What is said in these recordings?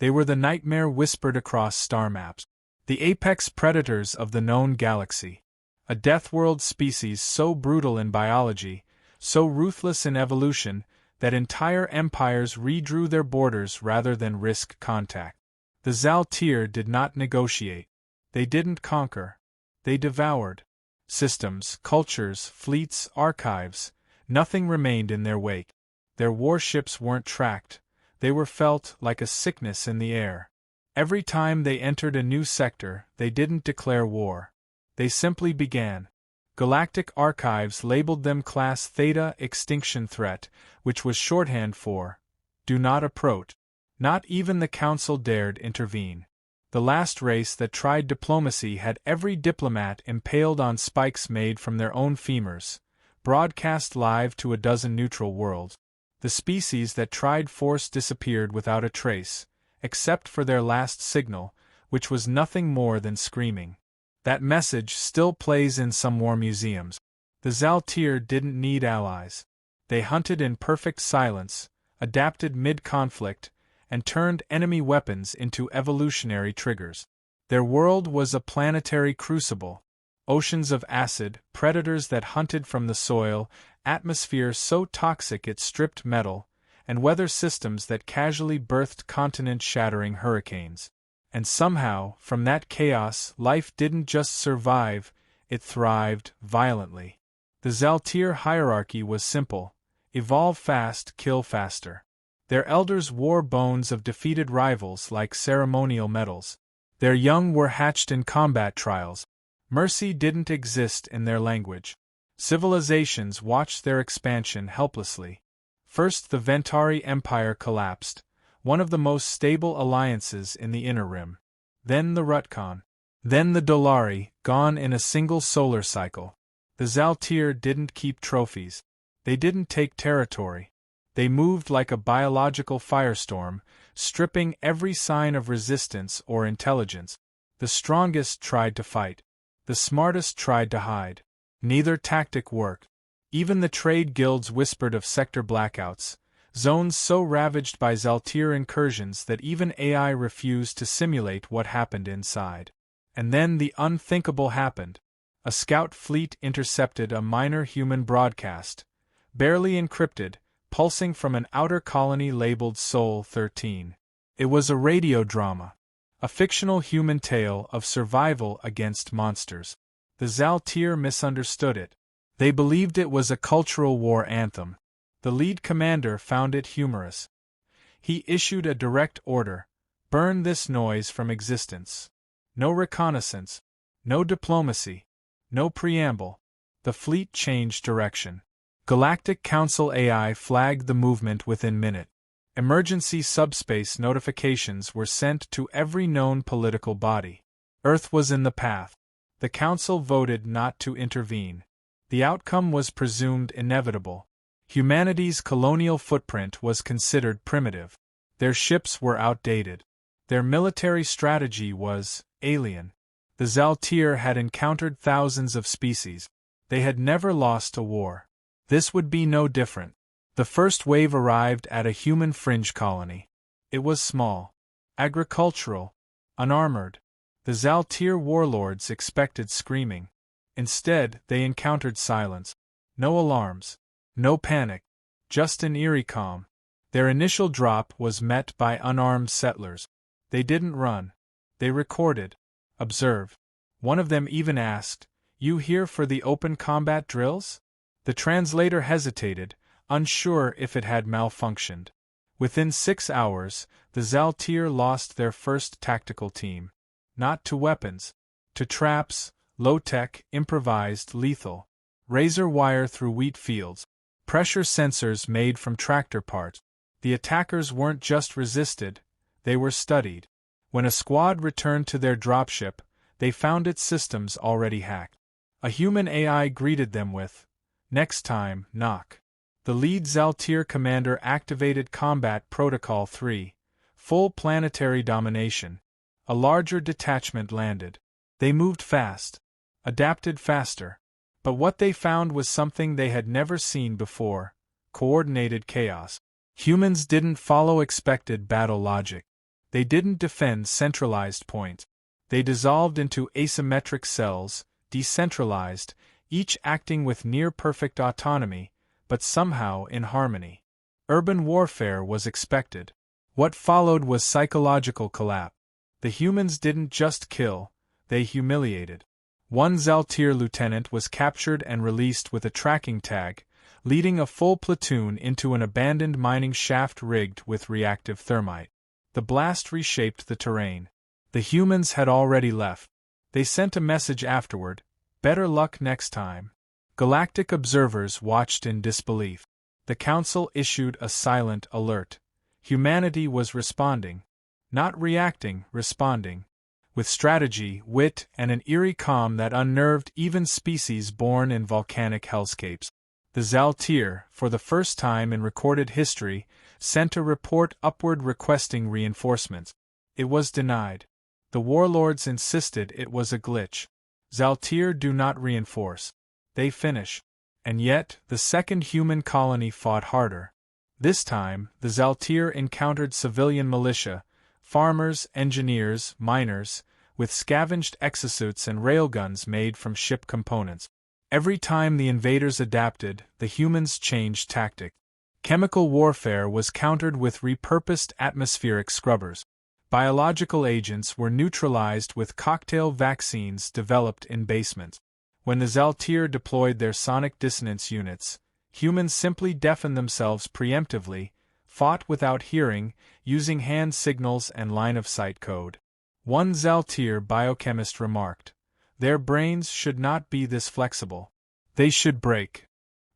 They were the nightmare whispered across star maps. The apex predators of the known galaxy. A Deathworld species so brutal in biology, so ruthless in evolution, that entire empires redrew their borders rather than risk contact. The Zaltir did not negotiate. They didn't conquer. They devoured. Systems, cultures, fleets, archives, nothing remained in their wake. Their warships weren't tracked. They were felt like a sickness in the air. Every time they entered a new sector, they didn't declare war. They simply began. Galactic archives labeled them Class Theta Extinction Threat, which was shorthand for, "Do not approach." Not even the Council dared intervene. The last race that tried diplomacy had every diplomat impaled on spikes made from their own femurs, broadcast live to a dozen neutral worlds. The species that tried force disappeared without a trace, except for their last signal, which was nothing more than screaming. That message still plays in some war museums. The Zaltir didn't need allies. They hunted in perfect silence, adapted mid-conflict, and turned enemy weapons into evolutionary triggers. Their world was a planetary crucible. Oceans of acid, predators that hunted from the soil, atmosphere so toxic it stripped metal, and weather systems that casually birthed continent-shattering hurricanes. And somehow, from that chaos, life didn't just survive, it thrived violently. The Zaltir hierarchy was simple: evolve fast, kill faster. Their elders wore bones of defeated rivals like ceremonial medals. Their young were hatched in combat trials. Mercy didn't exist in their language. Civilizations watched their expansion helplessly. First, the Ventari Empire collapsed, one of the most stable alliances in the Inner Rim. Then the Rutcon. Then the Dolari, gone in a single solar cycle. The Zaltir didn't keep trophies. They didn't take territory. They moved like a biological firestorm, stripping every sign of resistance or intelligence. The strongest tried to fight. The smartest tried to hide. Neither tactic worked. Even the trade guilds whispered of sector blackouts, zones so ravaged by Zaltir incursions that even AI refused to simulate what happened inside. And then the unthinkable happened. A scout fleet intercepted a minor human broadcast, barely encrypted, pulsing from an outer colony labeled Sol 13. It was a radio drama, a fictional human tale of survival against monsters. The Zaltir misunderstood it. They believed it was a cultural war anthem. The lead commander found it humorous. He issued a direct order: burn this noise from existence. No reconnaissance, no diplomacy, no preamble. The fleet changed direction. Galactic Council AI flagged the movement within minutes. Emergency subspace notifications were sent to every known political body. Earth was in the path. The Council voted not to intervene. The outcome was presumed inevitable. Humanity's colonial footprint was considered primitive. Their ships were outdated. Their military strategy was alien. The Zaltir had encountered thousands of species. They had never lost a war. This would be no different. The first wave arrived at a human fringe colony. It was small, agricultural, unarmored. The Zaltir warlords expected screaming. Instead, they encountered silence. No alarms. No panic. Just an eerie calm. Their initial drop was met by unarmed settlers. They didn't run. They recorded. Observed. One of them even asked, "You here for the open combat drills?" The translator hesitated, unsure if it had malfunctioned. Within 6 hours, the Zaltir lost their first tactical team. Not to weapons. To traps, low-tech, improvised, lethal. Razor wire through wheat fields. Pressure sensors made from tractor parts. The attackers weren't just resisted, they were studied. When a squad returned to their dropship, they found its systems already hacked. A human AI greeted them with, "Next time, knock." The lead Zaltir commander activated Combat Protocol 3, full planetary domination. A larger detachment landed. They moved fast, adapted faster. But what they found was something they had never seen before: coordinated chaos. Humans didn't follow expected battle logic. They didn't defend centralized points. They dissolved into asymmetric cells, decentralized, each acting with near-perfect autonomy, but somehow in harmony. Urban warfare was expected. What followed was psychological collapse. The humans didn't just kill, they humiliated. One Zaltir lieutenant was captured and released with a tracking tag, leading a full platoon into an abandoned mining shaft rigged with reactive thermite. The blast reshaped the terrain. The humans had already left. They sent a message afterward, "Better luck next time." Galactic observers watched in disbelief. The Council issued a silent alert. Humanity was responding. Not reacting, responding. With strategy, wit, and an eerie calm that unnerved even species born in volcanic hellscapes. The Zaltir, for the first time in recorded history, sent a report upward requesting reinforcements. It was denied. The warlords insisted it was a glitch. Zaltir do not reinforce. They finish. And yet, the second human colony fought harder. This time, the Zaltir encountered civilian militia, farmers, engineers, miners, with scavenged exosuits and railguns made from ship components. Every time the invaders adapted, the humans changed tactic. Chemical warfare was countered with repurposed atmospheric scrubbers. Biological agents were neutralized with cocktail vaccines developed in basements. When the Zaltir deployed their sonic dissonance units, humans simply deafened themselves preemptively, fought without hearing, using hand signals and line-of-sight code. One Zaltir biochemist remarked, "Their brains should not be this flexible. They should break."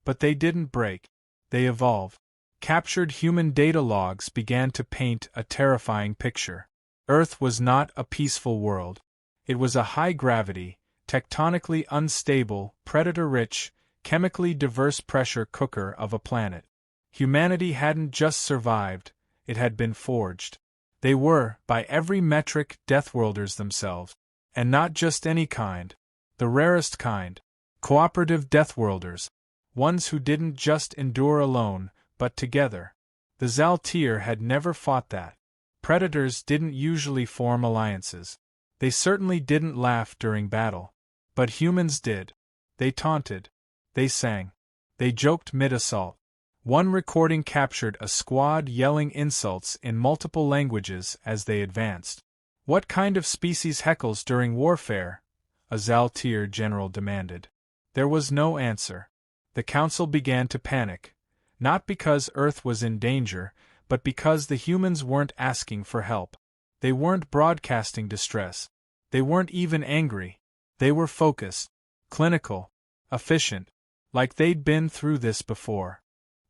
But they didn't break. They evolved. Captured human data logs began to paint a terrifying picture. Earth was not a peaceful world. It was a high-gravity, tectonically unstable, predator-rich, chemically diverse pressure cooker of a planet. Humanity hadn't just survived, it had been forged. They were, by every metric, Deathworlders themselves. And not just any kind. The rarest kind. Cooperative Deathworlders. Ones who didn't just endure alone, but together. The Zaltir had never fought that. Predators didn't usually form alliances. They certainly didn't laugh during battle. But humans did. They taunted. They sang. They joked mid-assault. One recording captured a squad yelling insults in multiple languages as they advanced. "What kind of species heckles during warfare?" a Zaltir general demanded. There was no answer. The Council began to panic. Not because Earth was in danger, but because the humans weren't asking for help. They weren't broadcasting distress. They weren't even angry. They were focused, clinical, efficient, like they'd been through this before.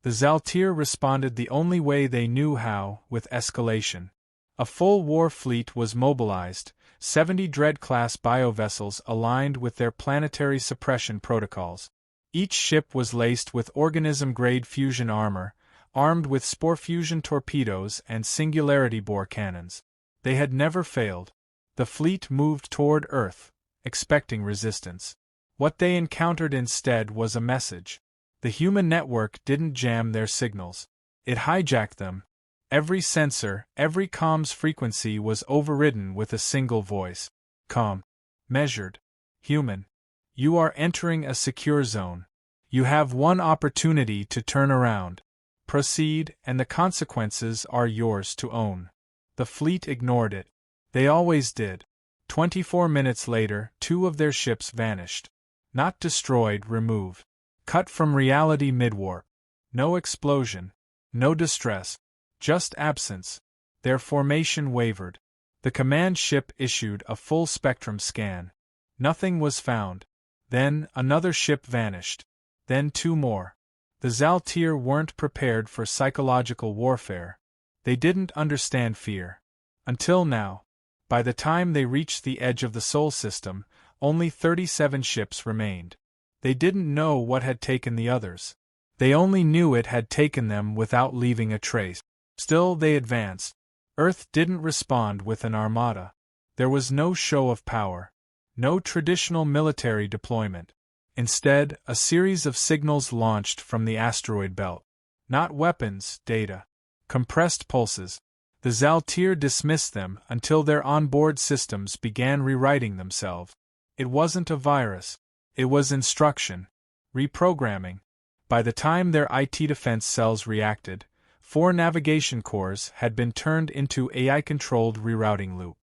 The Zaltir responded the only way they knew how, with escalation. A full war fleet was mobilized, 70 Dread-class biovessels aligned with their planetary suppression protocols. Each ship was laced with organism-grade fusion armor, armed with spore fusion torpedoes and singularity bore cannons. They had never failed. The fleet moved toward Earth, expecting resistance. What they encountered instead was a message. The human network didn't jam their signals. It hijacked them. Every sensor, every comms frequency was overridden with a single voice. "Calm. Measured. Human. You are entering a secure zone. You have one opportunity to turn around. Proceed, and the consequences are yours to own." The fleet ignored it. They always did. 24 minutes later, 2 of their ships vanished. Not destroyed, removed. Cut from reality mid-warp. No explosion. No distress. Just absence. Their formation wavered. The command ship issued a full-spectrum scan. Nothing was found. Then, another ship vanished. Then 2 more. The Zaltir weren't prepared for psychological warfare. They didn't understand fear. Until now. By the time they reached the edge of the Sol system, only 37 ships remained. They didn't know what had taken the others. They only knew it had taken them without leaving a trace. Still they advanced. Earth didn't respond with an armada. There was no show of power. No traditional military deployment. Instead, a series of signals launched from the asteroid belt. Not weapons, data. Compressed pulses. The Zaltir dismissed them until their onboard systems began rewriting themselves. It wasn't a virus. It was instruction. Reprogramming. By the time their IT defense cells reacted, 4 navigation cores had been turned into AI-controlled rerouting loop.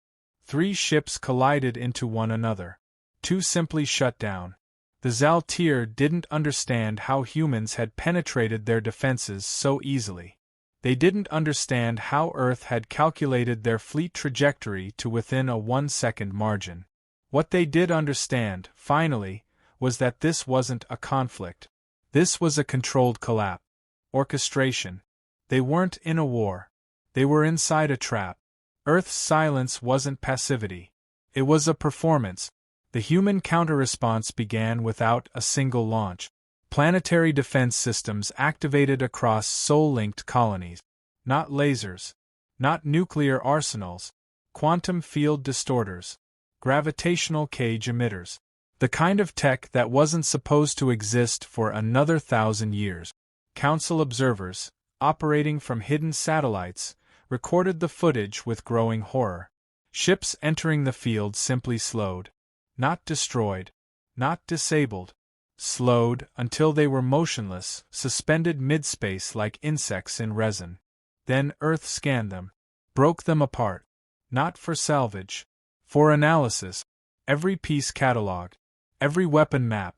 3 ships collided into one another. 2 simply shut down. The Zaltir didn't understand how humans had penetrated their defenses so easily. They didn't understand how Earth had calculated their fleet trajectory to within a 1-second margin. What they did understand, finally, was that this wasn't a conflict. This was a controlled collapse. Orchestration. They weren't in a war. They were inside a trap. Earth's silence wasn't passivity. It was a performance. The human counter-response began without a single launch. Planetary defense systems activated across soul-linked colonies. Not lasers. Not nuclear arsenals. Quantum field distorters. Gravitational cage emitters. The kind of tech that wasn't supposed to exist for another 1,000 years. Council observers, operating from hidden satellites, recorded the footage with growing horror. Ships entering the field simply slowed. Not destroyed. Not disabled. Slowed until they were motionless, suspended mid-space like insects in resin. Then Earth scanned them. Broke them apart. Not for salvage. For analysis. Every piece catalogued. Every weapon map.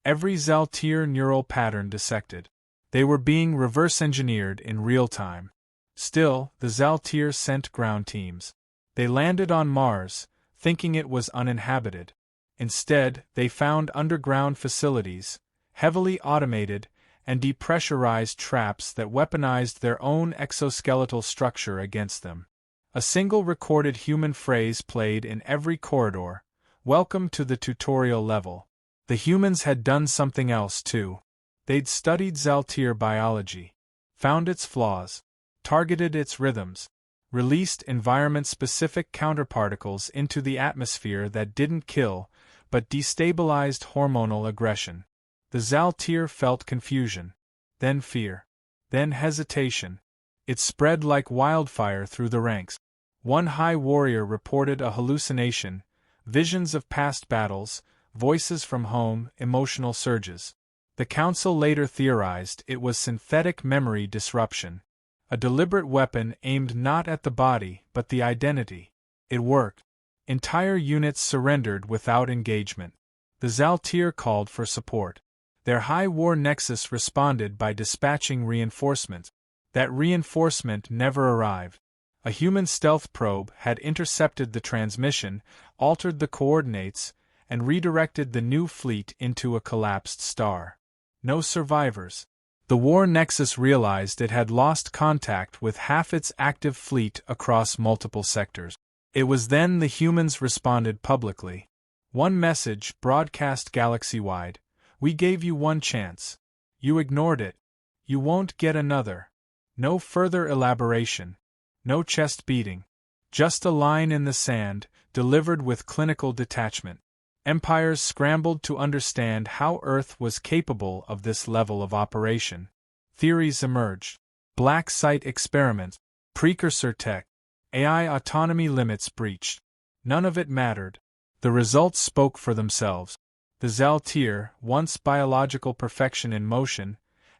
Every Zaltir neural pattern dissected. They were being reverse-engineered in real time. Still, the Zaltir sent ground teams. They landed on Mars, thinking it was uninhabited. Instead, they found underground facilities, heavily automated, and depressurized traps that weaponized their own exoskeletal structure against them. A single recorded human phrase played in every corridor: "Welcome to the tutorial level." The humans had done something else too. They'd studied Zaltir biology, found its flaws, targeted its rhythms, released environment-specific counterparticles into the atmosphere that didn't kill, but destabilized hormonal aggression. The Zaltir felt confusion, then fear, then hesitation. It spread like wildfire through the ranks. One high warrior reported a hallucination, visions of past battles, voices from home, emotional surges. The council later theorized it was synthetic memory disruption, a deliberate weapon aimed not at the body but the identity. It worked. Entire units surrendered without engagement. The Zaltir called for support. Their high war nexus responded by dispatching reinforcements. That reinforcement never arrived. A human stealth probe had intercepted the transmission, altered the coordinates, and redirected the new fleet into a collapsed star. No survivors. The war nexus realized it had lost contact with half its active fleet across multiple sectors. It was then the humans responded publicly. One message broadcast galaxy-wide: "We gave you one chance. You ignored it. You won't get another." No further elaboration. No chest beating. Just a line in the sand, delivered with clinical detachment. Empires scrambled to understand how Earth was capable of this level of operation. Theories emerged. Black site experiments. Precursor tech. AI autonomy limits breached. None of it mattered. The results spoke for themselves. The Zaltir, once biological perfection in motion,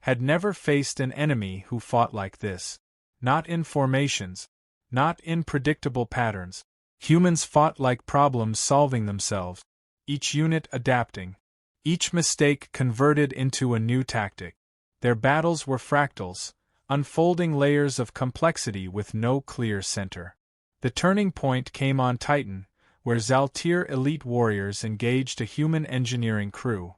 had never faced an enemy who fought like this. Not in formations. Not in predictable patterns. Humans fought like problems solving themselves. Each unit adapting. Each mistake converted into a new tactic. Their battles were fractals, unfolding layers of complexity with no clear center. The turning point came on Titan, where Zaltir elite warriors engaged a human engineering crew.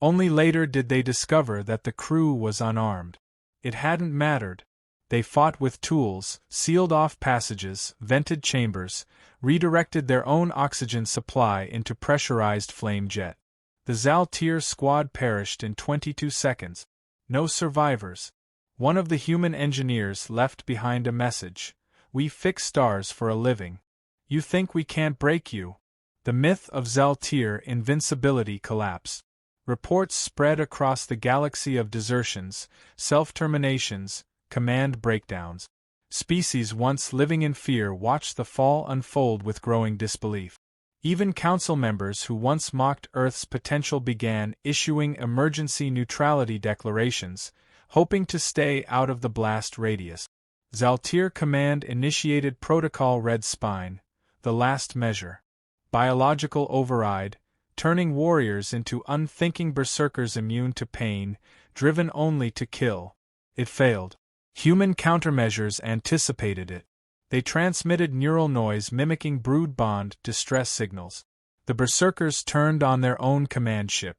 Only later did they discover that the crew was unarmed. It hadn't mattered. They fought with tools, sealed off passages, vented chambers, redirected their own oxygen supply into pressurized flame jet. The Zaltir squad perished in 22 seconds. No survivors. One of the human engineers left behind a message: "We fix stars for a living. You think we can't break you?" The myth of Zaltir invincibility collapsed. Reports spread across the galaxy of desertions, self-terminations, command breakdowns. Species once living in fear watched the fall unfold with growing disbelief. Even council members who once mocked Earth's potential began issuing emergency neutrality declarations, hoping to stay out of the blast radius. Zaltir Command initiated Protocol Red Spine, the last measure. Biological override, turning warriors into unthinking berserkers immune to pain, driven only to kill. It failed. Human countermeasures anticipated it. They transmitted neural noise mimicking brood bond distress signals. The berserkers turned on their own command ship.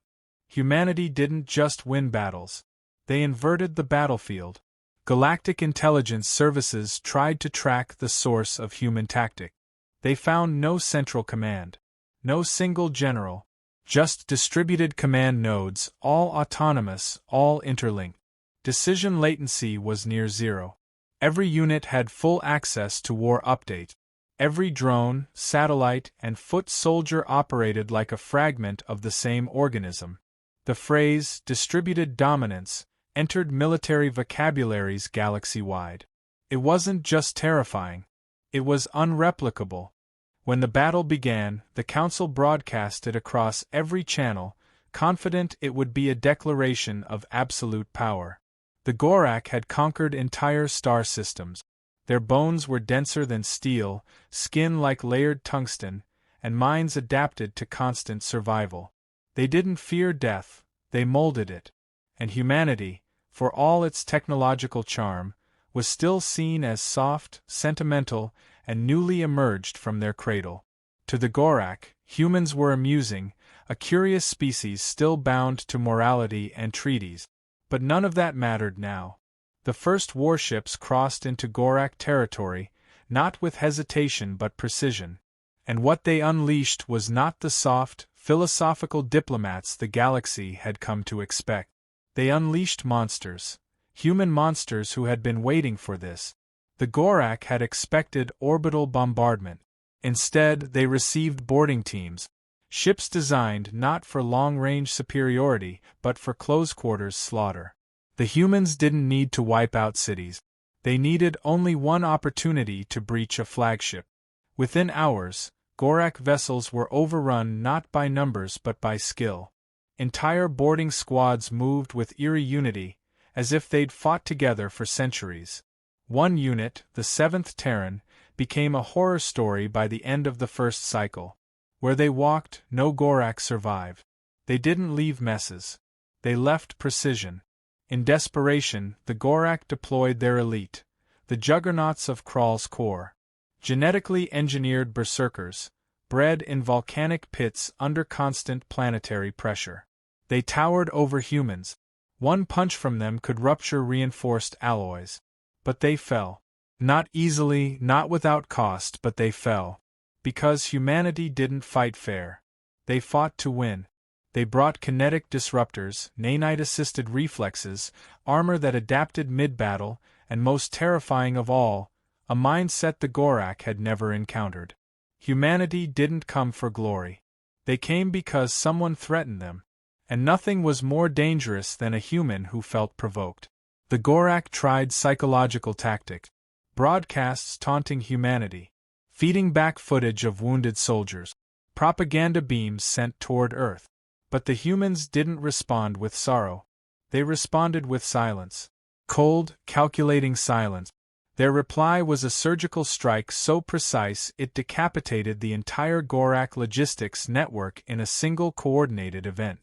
Humanity didn't just win battles. They inverted the battlefield. Galactic intelligence services tried to track the source of human tactic. They found no central command. No single general. Just distributed command nodes, all autonomous, all interlinked. Decision latency was near zero. Every unit had full access to war update. Every drone, satellite, and foot soldier operated like a fragment of the same organism. The phrase, distributed dominance, entered military vocabularies galaxy-wide. It wasn't just terrifying. It was unreplicable. When the battle began, the Council broadcast it across every channel, confident it would be a declaration of absolute power. The Gorak had conquered entire star systems. Their bones were denser than steel, skin like layered tungsten, and minds adapted to constant survival. They didn't fear death, they molded it. And humanity, for all its technological charm, was still seen as soft, sentimental, and newly emerged from their cradle. To the Gorak, humans were amusing, a curious species still bound to morality and treaties. But none of that mattered now. The first warships crossed into Gorak territory, not with hesitation but precision. And what they unleashed was not the soft, philosophical diplomats the galaxy had come to expect. They unleashed monsters. Human monsters who had been waiting for this. The Gorak had expected orbital bombardment. Instead, they received boarding teams. Ships designed not for long-range superiority, but for close-quarters slaughter. The humans didn't need to wipe out cities. They needed only one opportunity to breach a flagship. Within hours, Gorak vessels were overrun not by numbers but by skill. Entire boarding squads moved with eerie unity, as if they'd fought together for centuries. One unit, the 7th Terran, became a horror story by the end of the first cycle. Where they walked, no Gorak survived. They didn't leave messes. They left precision. In desperation, the Gorak deployed their elite, the juggernauts of Krall's core. Genetically engineered berserkers, bred in volcanic pits under constant planetary pressure. They towered over humans. One punch from them could rupture reinforced alloys. But they fell. Not easily, not without cost, but they fell. Because humanity didn't fight fair. They fought to win. They brought kinetic disruptors, nanite-assisted reflexes, armor that adapted mid-battle, and most terrifying of all, a mindset the Gorak had never encountered. Humanity didn't come for glory. They came because someone threatened them. And nothing was more dangerous than a human who felt provoked. The Gorak tried psychological tactics. Broadcasts taunting humanity. Feeding back footage of wounded soldiers. Propaganda beams sent toward Earth. But the humans didn't respond with sorrow. They responded with silence. Cold, calculating silence. Their reply was a surgical strike so precise it decapitated the entire Gorak logistics network in a single coordinated event.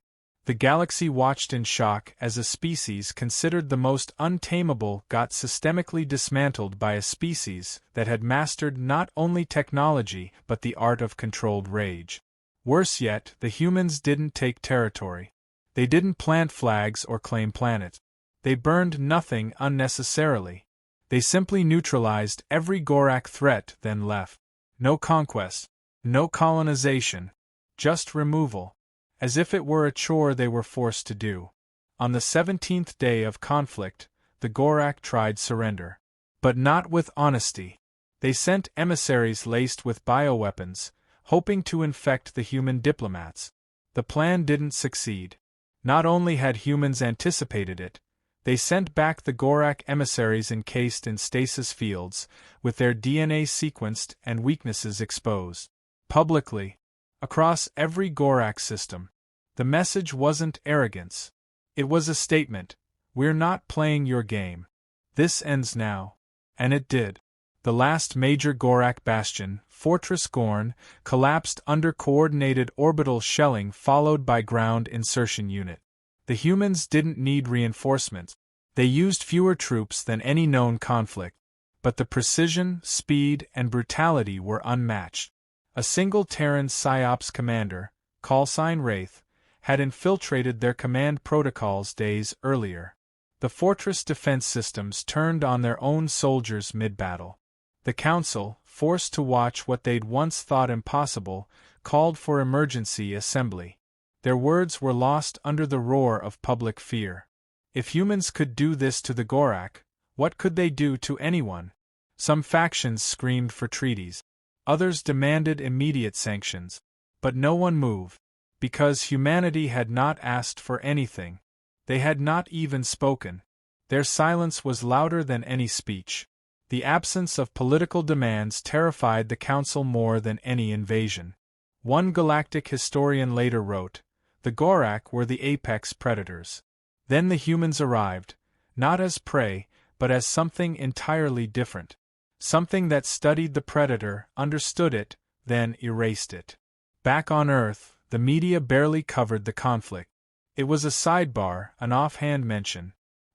The galaxy watched in shock as a species considered the most untamable got systemically dismantled by a species that had mastered not only technology but the art of controlled rage. Worse yet, the humans didn't take territory. They didn't plant flags or claim planets. They burned nothing unnecessarily. They simply neutralized every Gorak threat, then left. No conquest, no colonization, just removal. As if it were a chore they were forced to do. On the 17th day of conflict, the Gorak tried surrender. But not with honesty. They sent emissaries laced with bioweapons, hoping to infect the human diplomats. The plan didn't succeed. Not only had humans anticipated it, They sent back the Gorak emissaries encased in stasis fields, with their DNA sequenced and weaknesses exposed. Publicly, across every Gorak system. The message wasn't arrogance. It was a statement: we're not playing your game. This ends now. And it did. The last major Gorak bastion, Fortress Gorn, collapsed under coordinated orbital shelling followed by ground insertion unit. The humans didn't need reinforcements. They used fewer troops than any known conflict, but the precision, speed, and brutality were unmatched. A single Terran PSYOPS commander, callsign Wraith, had infiltrated their command protocols days earlier. The fortress defense systems turned on their own soldiers mid-battle. The Council, forced to watch what they'd once thought impossible, called for emergency assembly. Their words were lost under the roar of public fear. If humans could do this to the Gorak, what could they do to anyone? Some factions screamed for treaties. Others demanded immediate sanctions. But no one moved, because humanity had not asked for anything. They had not even spoken. Their silence was louder than any speech. The absence of political demands terrified the Council more than any invasion. One galactic historian later wrote, "The Gorak were the apex predators." Then the humans arrived, not as prey, but as something entirely different. Something that studied the predator, understood it, then erased it. Back on Earth, the media barely covered the conflict. It was a sidebar, an offhand mention.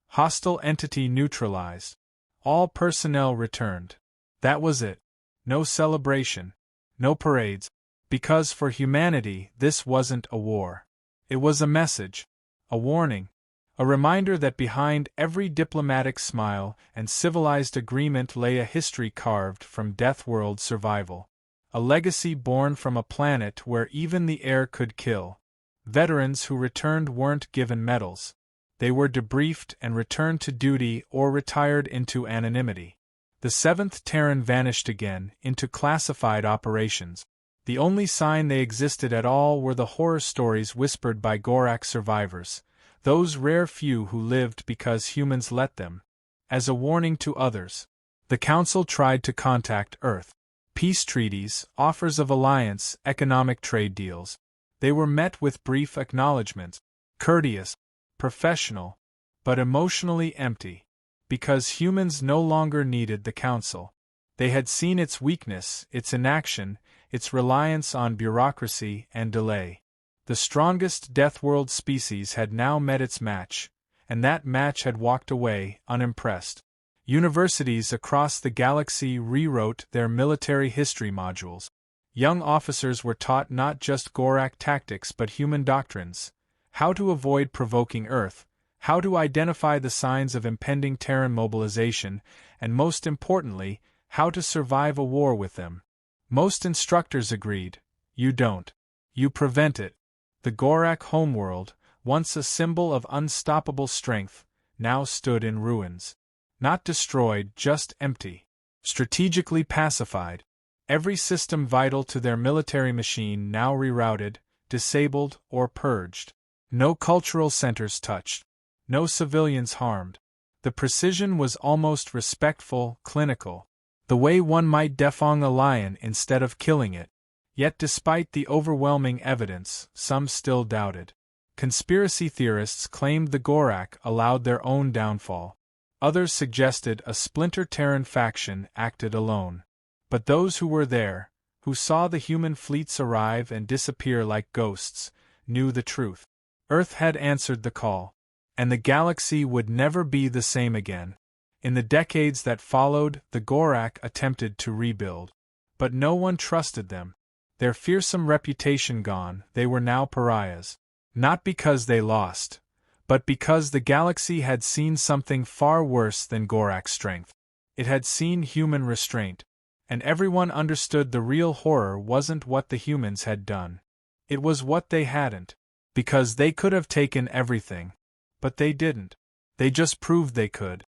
Hostile entity neutralized. All personnel returned. That was it. No celebration. No parades. Because for humanity, this wasn't a war. It was a message. A warning. A reminder that behind every diplomatic smile and civilized agreement lay a history carved from Deathworld survival. A legacy born from a planet where even the air could kill. Veterans who returned weren't given medals. They were debriefed and returned to duty or retired into anonymity. The 7th Terran vanished again, into classified operations. The only sign they existed at all were the horror stories whispered by Gorak survivors, those rare few who lived because humans let them. As a warning to others, the Council tried to contact Earth. Peace treaties, offers of alliance, economic trade deals. They were met with brief acknowledgments, courteous, professional, but emotionally empty. Because humans no longer needed the Council. They had seen its weakness, its inaction, its reliance on bureaucracy and delay. The strongest Deathworld species had now met its match, and that match had walked away, unimpressed. Universities across the galaxy rewrote their military history modules. Young officers were taught not just Gorak tactics but human doctrines: how to avoid provoking Earth, how to identify the signs of impending Terran mobilization, and most importantly, how to survive a war with them. Most instructors agreed: you don't. You prevent it. The Gorak homeworld, once a symbol of unstoppable strength, now stood in ruins. Not destroyed, just empty. Strategically pacified. Every system vital to their military machine now rerouted, disabled, or purged. No cultural centers touched. No civilians harmed. The precision was almost respectful, clinical. The way one might defang a lion instead of killing it. Yet despite the overwhelming evidence, some still doubted. Conspiracy theorists claimed the Gorak allowed their own downfall. Others suggested a splinter Terran faction acted alone. But those who were there, who saw the human fleets arrive and disappear like ghosts, knew the truth. Earth had answered the call. And the galaxy would never be the same again. In the decades that followed, the Gorak attempted to rebuild. But no one trusted them. Their fearsome reputation gone, they were now pariahs. Not because they lost, but because the galaxy had seen something far worse than Gorak strength. It had seen human restraint. And everyone understood the real horror wasn't what the humans had done. It was what they hadn't. Because they could have taken everything. But they didn't. They just proved they could.